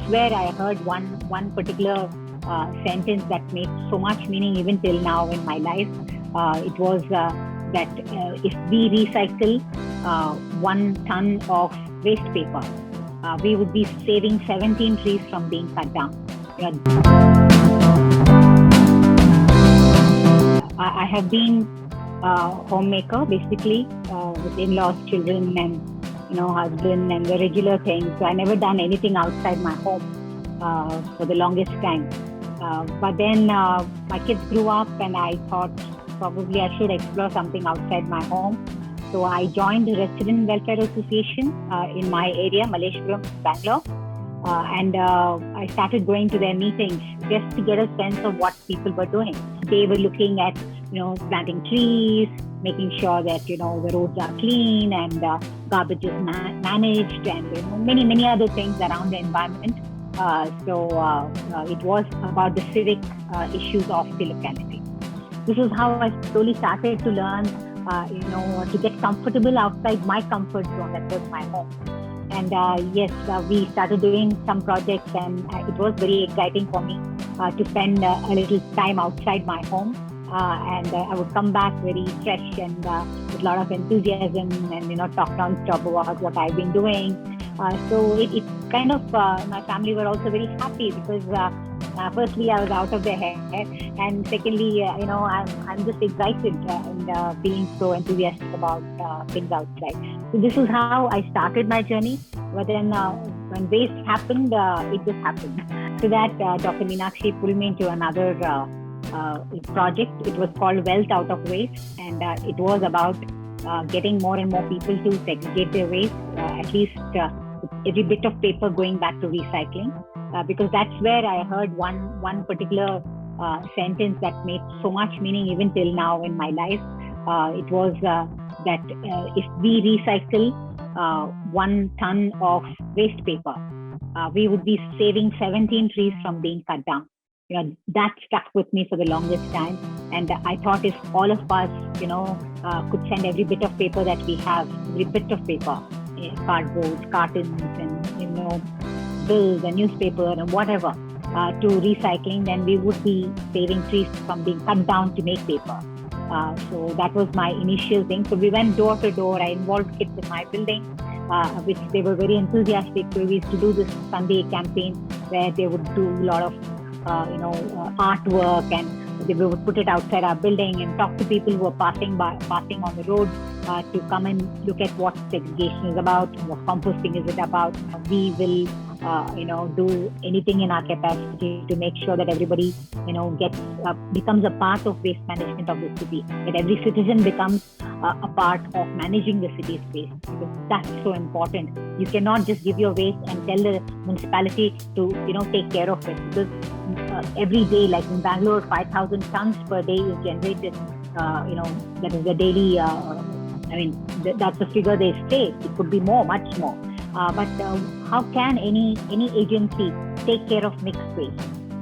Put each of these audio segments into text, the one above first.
that's where I heard one particular sentence that made so much meaning even till now in my life. It was that if we recycle 1 ton of waste paper, we would be saving 17 trees from being cut down. You know, I have been a homemaker basically with in-laws, children, and husband, and the regular things. So I never done anything outside my home for the longest time. But then my kids grew up, and I thought probably I should explore something outside my home. So I joined the Resident Welfare Association in my area, Malleshwaram, Bangalore. And I started going to their meetings just to get a sense of what people were doing. They were looking at, planting trees, making sure that, the roads are clean and garbage is managed, and many other things around the environment. So it was about the civic issues of the locality. This is how I slowly started to learn, to get comfortable outside my comfort zone, that was my home. And yes, we started doing some projects, and it was very exciting for me to spend a little time outside my home. And I would come back very fresh and with a lot of enthusiasm, and talk non-stop about what I've been doing. So it kind of, my family were also very happy because firstly, I was out of their hair, and secondly, I'm just excited and being so enthusiastic about things outside. So this is how I started my journey. But then when waste happened, it just happened. So that Dr. Meenakshi pulled me into another project. It was called Wealth Out of Waste, and it was about getting more and more people to segregate their waste, at least every bit of paper going back to recycling. Because that's where I heard one particular sentence that made so much meaning even till now in my life. It was that if we recycle 1 ton of waste paper, we would be saving 17 trees from being cut down. That stuck with me for the longest time. And I thought if all of us, could send every bit of paper that we have, every bit of paper, cardboard, cartons, and, bills and newspaper and whatever, to recycling, then we would be saving trees from being cut down to make paper. So that was my initial thing. So we went door to door. I involved kids in my building, which they were very enthusiastic. So we used to do this Sunday campaign where they would do a lot of, artwork, and we would put it outside our building and talk to people who are passing on the road to come and look at what segregation is about, what composting is it about. We will do anything in our capacity to make sure that everybody, becomes a part of waste management of the city, that every citizen becomes a part of managing the city's waste, because that's so important. You cannot just give your waste and tell the municipality to, take care of it, because every day, like in Bangalore, 5,000 tons per day is generated. That is the daily, that's the figure they say. It could be more, much more. But how can any agency take care of mixed waste,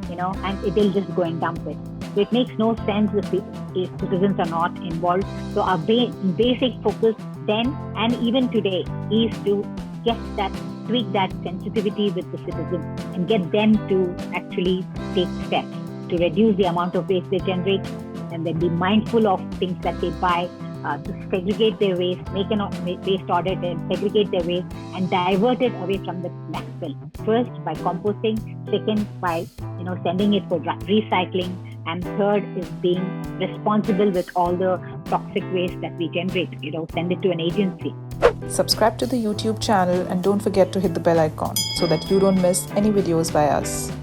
and it'll just go and dump it? So it makes no sense if citizens are not involved. So our basic focus then and even today is to tweak that sensitivity with the citizens and get them to actually take steps to reduce the amount of waste they generate, and then be mindful of things that they buy, to segregate their waste, make a waste audit and segregate their waste and divert it away from the landfill. First, by composting. Second, by sending it for recycling. And third is being responsible with all the toxic waste that we generate. Send it to an agency. Subscribe to the YouTube channel and don't forget to hit the bell icon so that you don't miss any videos by us.